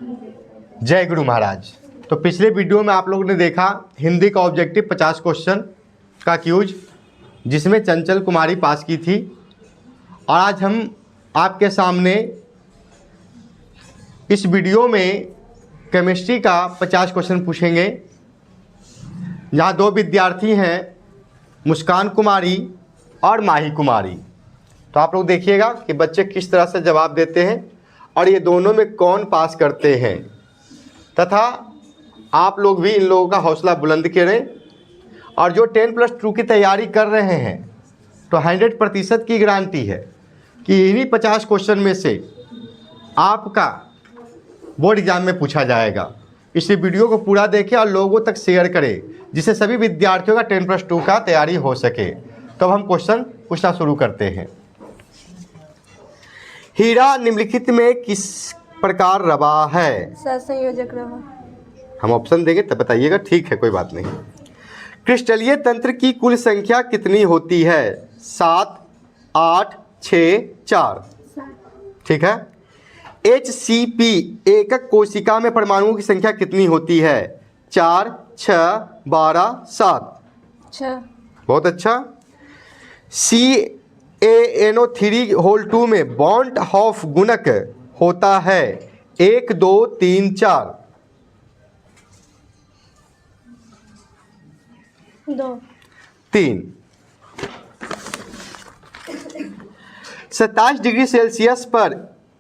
जय गुरु महाराज। तो पिछले वीडियो में आप लोगों ने देखा हिंदी का ऑब्जेक्टिव 50 क्वेश्चन का क्यूज, जिसमें चंचल कुमारी पास की थी। और आज हम आपके सामने इस वीडियो में केमिस्ट्री का 50 क्वेश्चन पूछेंगे, जहाँ दो विद्यार्थी हैं, मुस्कान कुमारी और माही कुमारी। तो आप लोग देखिएगा कि बच्चे किस तरह से जवाब देते हैं और ये दोनों में कौन पास करते हैं, तथा आप लोग भी इन लोगों का हौसला बुलंद करें। और जो 10+2 की तैयारी कर रहे हैं तो 100% की गारंटी है कि इन्हीं 50 क्वेश्चन में से आपका बोर्ड एग्जाम में पूछा जाएगा। इस वीडियो को पूरा देखें और लोगों तक शेयर करें, जिससे सभी विद्यार्थियों का 10+2 का तैयारी हो सके। तो हम क्वेश्चन पूछना शुरू करते हैं। हीरा निम्नलिखित में किस प्रकार रवा है? सहसंयोजक रवा। हम ऑप्शन देंगे तब बताइएगा, ठीक है, कोई बात नहीं। क्रिस्टलीय तंत्र की कुल संख्या कितनी होती है? 7, 8, 6, 4। ठीक है। HCP एकक कोशिका में परमाणुओं की संख्या कितनी होती है? 4, 6, 12, 7। 6। बहुत अच्छा। CaNO3 में बॉन्ड ऑफ गुणक होता है 1, 2, 3, 4। 2, 3। 27 डिग्री सेल्सियस पर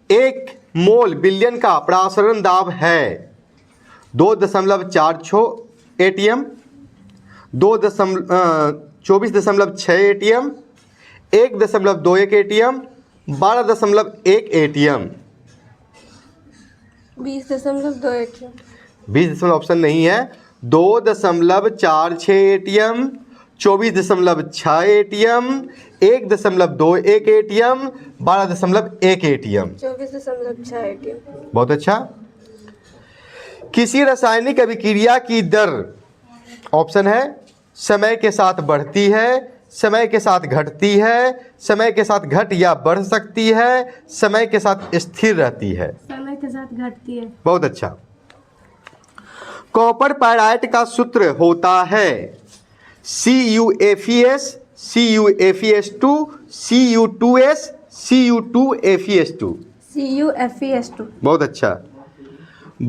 1 मोल विलयन का प्रसारण दाब है 2.46 ATM, 24.6 ATM, 1.21 ATM, 12.1 ATM। 20.2 ATM। 20 option नहीं है। 2.46 ATM, 24.6 ATM, 1.21 ATM, 12.1 ATM। 24.6 ATM। बहुत अच्छा। किसी रासायनिक अभिक्रिया की दर, ऑप्शन है समय के साथ बढ़ती है, समय के साथ घटती है, समय के साथ घट या बढ़ सकती है, समय के साथ स्थिर रहती है। समय के साथ घटती है। बहुत अच्छा। कॉपर पायराइट का सूत्र होता है CuFeS, CuFeS2, Cu2S, Cu2FeS2। CuFeS2। बहुत अच्छा।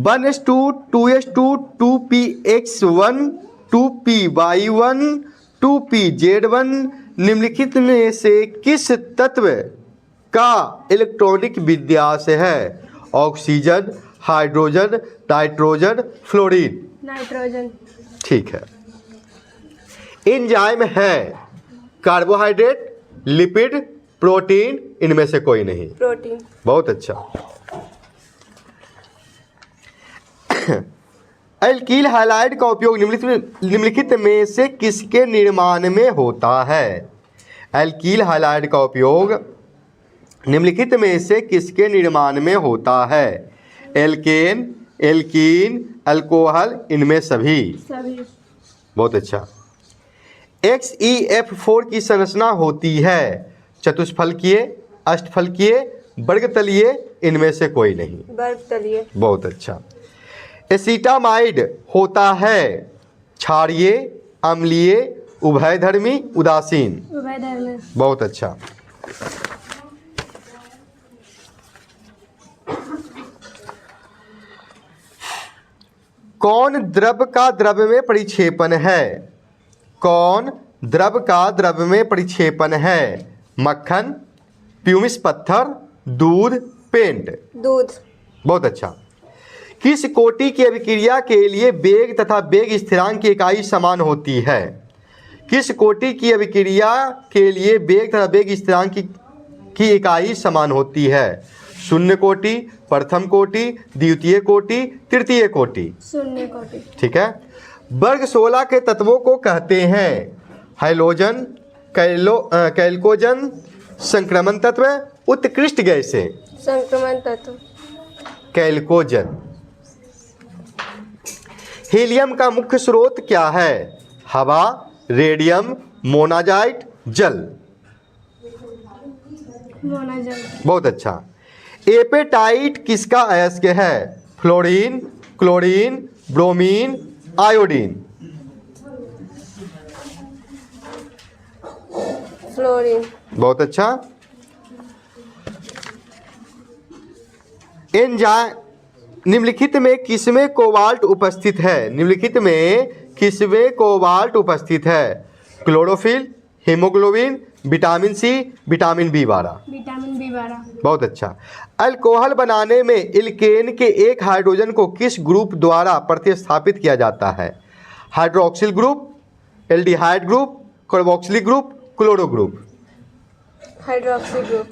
1s2, 2s2, 2px1, 2py1, 2pz1 निम्नलिखित में से किस तत्व का इलेक्ट्रॉनिक विन्यास है? Oxygen, hydrogen, nitrogen, fluorine. Nitrogen. ठीक है। एंजाइम है कार्बोहाइड्रेट, लिपिड, प्रोटीन, इनमें से कोई नहीं। प्रोटीन। बहुत अच्छा। एल्कील हैलाइड का उपयोग निम्नलिखित में से किसके निर्माण में होता है? एल्कील हैलाइड का उपयोग निम्नलिखित में से किसके निर्माण में होता है? एल्केन, एल्कीन, अल्कोहल, इनमें सभी। बहुत अच्छा। XeF4 की संरचना होती है चतुष्फलकीय, अष्टफलकीय, वर्गतलीय, इनमें से कोई नहीं। वर्गतलीय। बहुत अच्छा। एसीटामाइड होता है क्षारीय, अम्लीय, उभयधर्मी, उदासीन। उभयधर्मी। बहुत अच्छा। कौन द्रव का द्रव में परिक्षेपण है? कौन द्रव का द्रव में परिक्षेपण है? मक्खन, प्यूमिस पत्थर, दूध, पेंट। दूध। बहुत अच्छा। किस कोटि की अभिक्रिया के लिए वेग तथा वेग स्थिरांक की इकाई समान होती है? किस कोटि की अभिक्रिया के लिए वेग तथा वेग स्थिरांक की इकाई समान होती है? शून्य कोटि, प्रथम कोटि, द्वितीय कोटि, तृतीय कोटि। शून्य कोटि। ठीक है। वर्ग 16 के तत्वों को कहते हैं हैलोजन, कैल्कोजन, संक्रमण तत्व, उत्कृष्ट गैसें। संक्रमण तत्व। कैल्कोजन। हीलियम का मुख्य स्रोत क्या है? हवा, रेडियम, मोनाजाइट, जल। मोनाजाइट। बहुत अच्छा। एपेटाइट किसका अयस्क है? Fluorine, chlorine, bromine, iodine. Fluorine. बहुत अच्छा। निम्नलिखित में किसमें कोबाल्ट उपस्थित है? निम्नलिखित में किसमें कोबाल्ट उपस्थित है? Chlorophyll, haemoglobin, vitamin C, vitamin B12. Vitamin B12. बहुत अच्छा। अल्कोहल बनाने में इल्केन के एक हाइड्रोजन को किस ग्रुप द्वारा प्रतिस्थापित किया जाता है? Hydroxyl group, aldehyde group, carboxylic group, chloro group. Hydroxy group.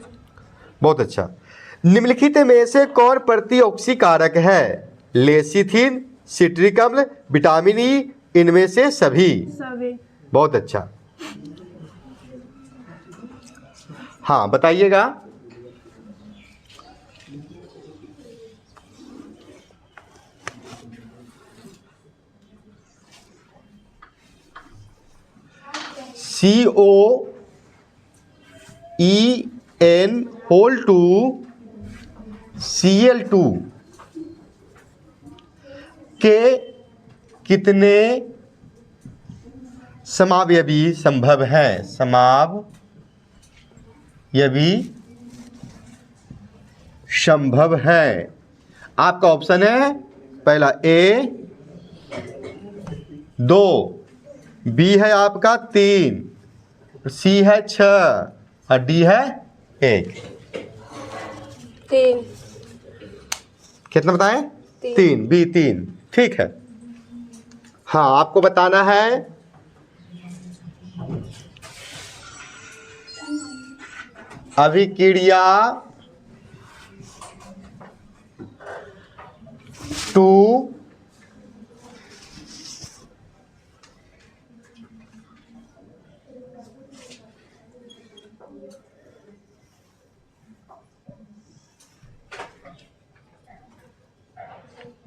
बहुत अच्छा। निम्नलिखित में से कौन प्रतिऑक्सीकारक है? लेसिथिन, सिट्रिक अम्ल, विटामिन ई, इनमें से सभी। सभी। बहुत अच्छा। हाँ बताइएगा। COEN2 Cl2 के कितने समावयवी संभव हैं? समावयवी संभव है। आपका ऑप्शन है पहला A 2, B है आपका 3, C है 6 और D है 1। 3। कितना बताएं? 3, B 3। ठीक है। हाँ आपको बताना है अभिक्रिया 2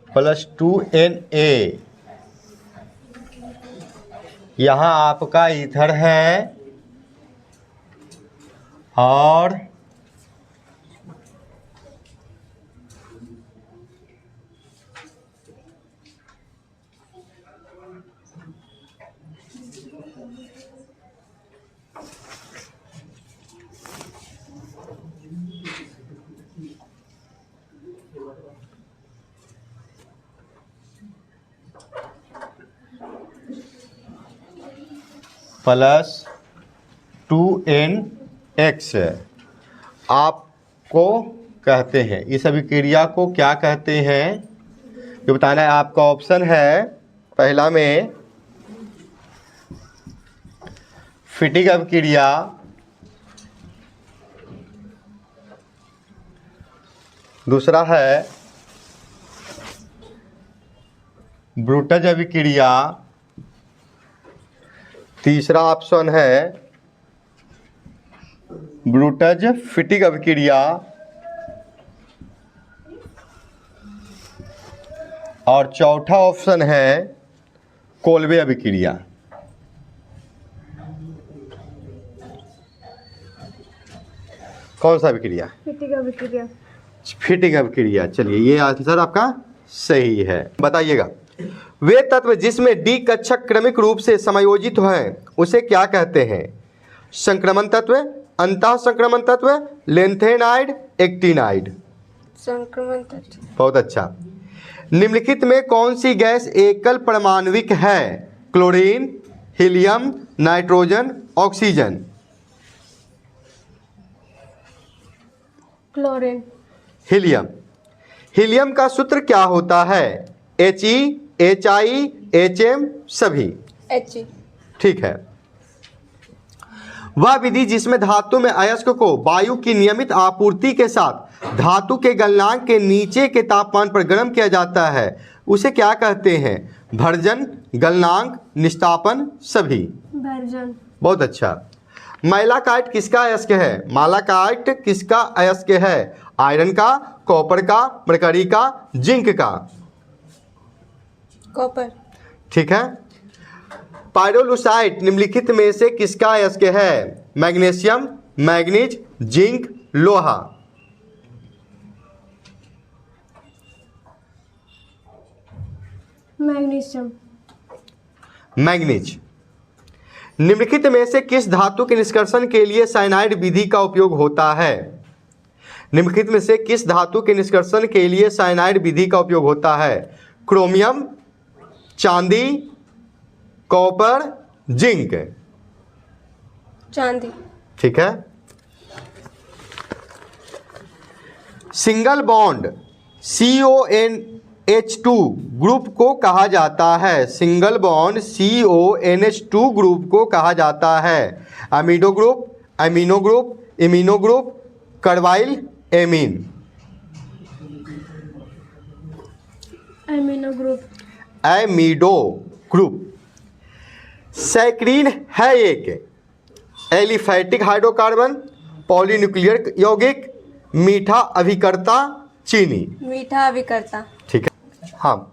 प्लस 2Na। यहाँ आपका ईथर है और प्लस 2nx आपको कहते हैं। इस अभिक्रिया को क्या कहते हैं जो बताना है। आपका ऑप्शन है पहला में फिटिक अभिक्रिया, दूसरा है ब्रूटज अभिक्रिया, तीसरा ऑप्शन है ब्रूटज फिटिक अभिक्रिया और चौथा ऑप्शन है कोल्बे अभिक्रिया। कौन सा अभिक्रिया? फिटिक अभिक्रिया। फिटिक अभिक्रिया। चलिए ये आंसर आपका सही है। बताइएगा वे तत्व जिसमें डी कक्षक क्रमिक रूप से समायोजित हैं उसे क्या कहते हैं? संक्रमण तत्व, अंतः संक्रमण तत्व, लेंथेनाइड, एक्टिनाइड। संक्रमण तत्व। बहुत अच्छा। निम्नलिखित में कौन सी गैस एकल परमाणविक है? Chlorine, helium, nitrogen, oxygen. Chlorine. Helium. Helium का सूत्र क्या होता है? He, Hi, Hm, सभी। He। ठीक है। वह विधि जिसमें धातु में अयस्क को वायु की नियमित आपूर्ति के साथ धातु के गलनांक के नीचे के तापमान पर गर्म किया जाता है उसे क्या कहते हैं? भर्जन, गलनांक, निस्तापन, सभी। भर्जन। बहुत अच्छा। मैलाकाइट किसका अयस्क है? मालाकाइट किसका अयस्क है? आयरन का, कॉपर का, मरकरी का, जिंक का। कॉपर। ठीक है। पायरोलुसाइट निम्नलिखित में से किसका अयस्क है? मैग्नीशियम, मैग्नीज, जिंक, लोहा। मैग्नीशियम। मैग्नीज। निम्नलिखित में से किस धातु के निष्कर्षण के लिए साइनाइड विधि का उपयोग होता है? निम्नलिखित में से किस धातु के निष्कर्षण के लिए साइनाइड विधि का उपयोग होता है? क्रोमियम, चांदी, कॉपर, जिंक। चांदी। ठीक है। सिंगल बॉन्ड CONH2 ग्रुप को कहा जाता है? सिंगल बॉन्ड CONH2 ग्रुप को कहा जाता है amido group, amino group, imino group, carbyl, amine. Amino group. Amido group. Saccharine है एक एलिफैटिक हाइड्रोकार्बन, पॉलीन्यूक्लियर यौगिक, मीठा अभिकर्ता, चीनी। मीठा अभिकर्ता। ठीक है। हाँ।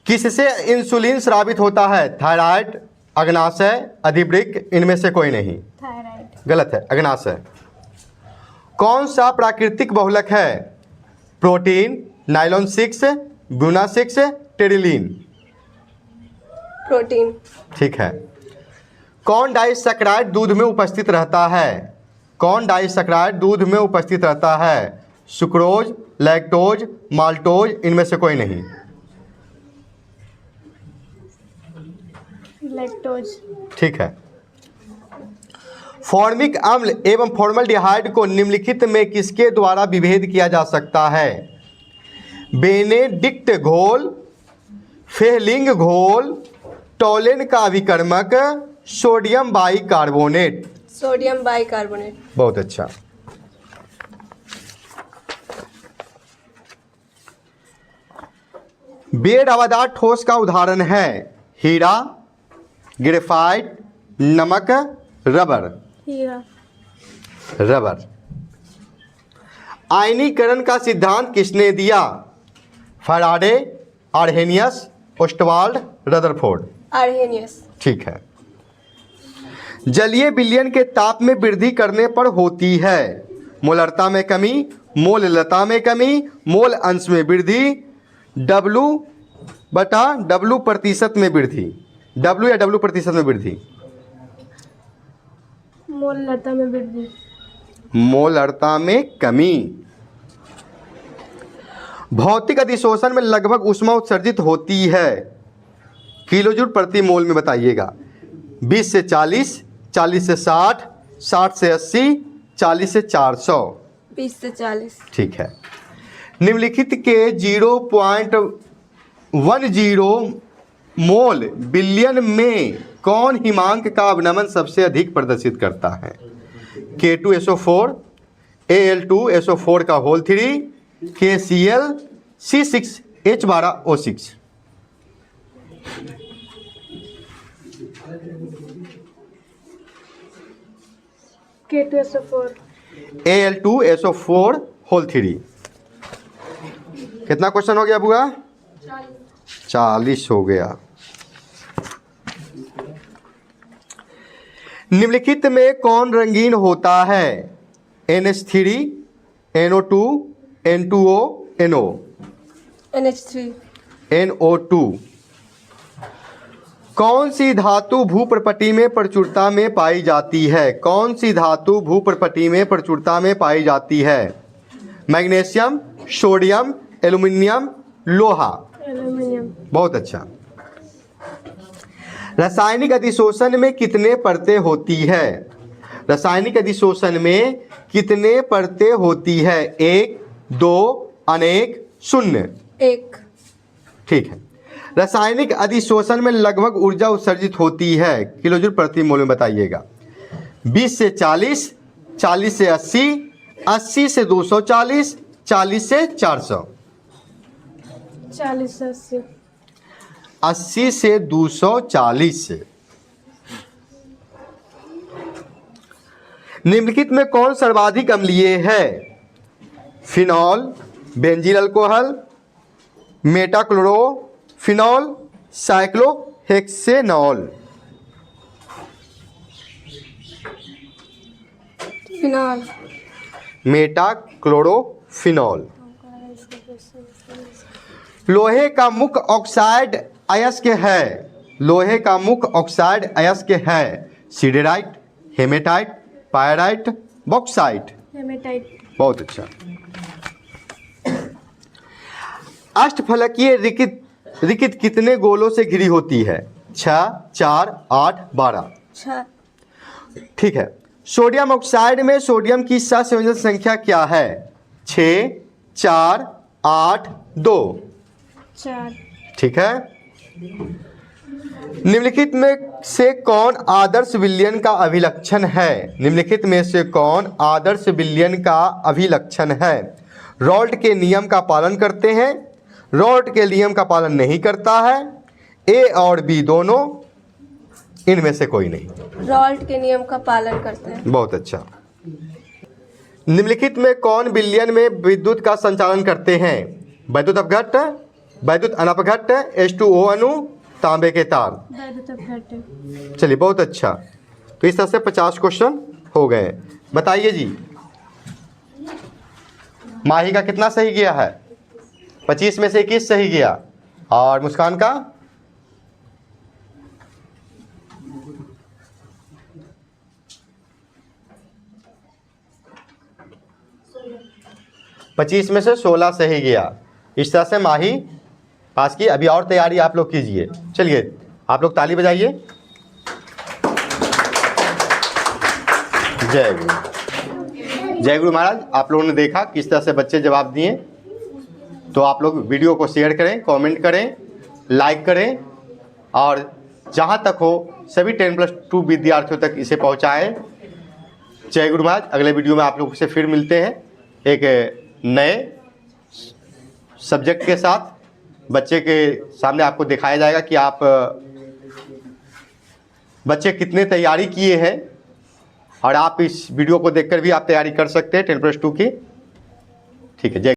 किससे इंसुलिन स्रावित होता है? थायराइड, अग्नाशय, अधिवृक्क, इनमें से कोई नहीं। थायराइड। गलत है, अग्नाशय। कौन सा प्राकृतिक बहुलक है? Protein, nylon 6, Buena 6, terylene. Protein. ठीक है। कौन डाइसैकराइड दूध में उपस्थित रहता है? कौन डाइसैकराइड दूध में उपस्थित रहता है? सुक्रोज, लैक्टोज, माल्टोज, इनमें से कोई नहीं। लैक्टोज। ठीक है। फॉर्मिक अम्ल एवं फॉर्मल्डिहाइड को निम्नलिखित में किसके द्वारा विभेद किया जा सकता है? बेनेडिक्ट घोल, फेहलिंग घोल, टोलेन का अभिकर्मक, सोडियम बाइकार्बोनेट। Sodium bicarbonate. बहुत अच्छा। बेड हवादार ठोस का उदाहरण है? हीरा, ग्रेफाइट, नमक, रबर। हीरा। रबर। आयनीकरण का सिद्धांत किसने दिया? Faraday, Arrhenius, Ostwald, Rutherford. Arrhenius. ठीक है। जलीय विलयन के ताप में वृद्धि करने पर होती है? मोलरता में कमी, मोललता में कमी, मोल अंश में वृद्धि, W/W प्रतिशत में वृद्धि। W या W प्रतिशत में वृद्धि? मोललता में वृद्धि। मोलरता में कमी। भौतिक अधिशोषण में लगभग ऊष्मा उत्सर्जित होती है? किलोजूल प्रति मोल में बताइएगा। 20 से 40, 40 से 60, 60 से 80, 40 से 400। 20 से 40। ठीक है। निम्नलिखित के 0.10 मोल बिलियन में कौन हिमांक का अवनमन सबसे अधिक प्रदर्शित करता है? K2SO4, Al2SO4 का whole 3, KCl, C6H12O6। K2SO4। Al2SO4 whole 3। कितना क्वेश्चन हो गया बुआ? 40 हो गया। निम्नलिखित में कौन रंगीन होता है? NH3, NO2, N2O, NO। NH3। NO2। कौन सी धातु भूप्रपटी में प्रचुरता में पाई जाती है? कौन सी धातु भूप्रपटी में प्रचुरता में पाई जाती है? मैग्नीशियम, सोडियम, एल्युमिनियम, लोहा। एल्युमिनियम। बहुत अच्छा। रासायनिक अधिशोषण में कितने परतें होती है? रासायनिक अधिशोषण में कितने परतें होती है? 1, 2, अनेक, शून्य। 1। ठीक है। रासायनिक अधिशोषण में लगभग ऊर्जा उत्सर्जित होती है? किलोजूल प्रति मोल में बताइएगा। 20 से 40, 40 से 80, 80 से 240, 40 से 400। 40 से 80। 80 से 240। निम्नलिखित में कौन सर्वाधिक अम्लीय है? Phenol, बेंजील alcohol, metachlorophenol, cyclohexanol. Phenol. Metachlorophenol. लोहे का मुख्य ऑक्साइड अयस्क है। लोहे का मुख्य ऑक्साइड अयस्क है। Siderite, haematite, pyrite, bauxite. Haematite. बहुत अच्छा। अष्टफलकीय रिकित कितने गोलों से घिरी होती है? 6, 4, 8, 12। 6। ठीक है। सोडियम ऑक्साइड में सोडियम की सहसंयोजन संख्या क्या है? 6, 4, 8, 2। 4। ठीक है। निम्नलिखित में से कौन आदर्श विलयन का अभिलक्षण है? निम्नलिखित में से कौन आदर्श विलयन का अभिलक्षण है? रॉल्ट के नियम का पालन करते हैं, रॉल्ट के नियम का पालन नहीं करता है, ए और बी दोनों, इनमें से कोई नहीं। रॉल्ट के नियम का पालन करते हैं। बहुत अच्छा। निम्नलिखित में कौन विलयन में विद्युत का संचालन करते हैं? वैद्युत अपघट्ट, वैद्युत अनपघट्ट, H2O अणु, तांबे के तार। वैद्युत अपघट्ट। चलिए बहुत अच्छा। तो इस तरह से 50 क्वेश्चन हो गए। बताइए जी, माही का कितना सही गया है? 25 में से 21 सही गया। और मुस्कान का? पच्चीस में से 16 सही गया। इस तरह से माही पास की। अभी और तैयारी आप लोग कीजिए। चलिए आप लोग ताली बजाइए। जय गुरु। जय गुरु महाराज। आप लोगों ने देखा किस तरह से बच्चे जवाब दिए। तो आप लोग वीडियो को शेयर करें, कमेंट करें, लाइक करें और जहां तक हो सभी 10+2 विद्यार्थियों तक इसे पहुंचाएं। जय गुरु महाराज। अगले वीडियो में आप लोगों से फिर मिलते हैं एक नए सब्जेक्ट के साथ। बच्चे के सामने आपको दिखाया जाएगा कि आप बच्चे कितने तैयारी किए हैं और आप इस वीडियो को देखकर भी आप तैयारी कर सकते हैं 10+2 की। ठीक है। जय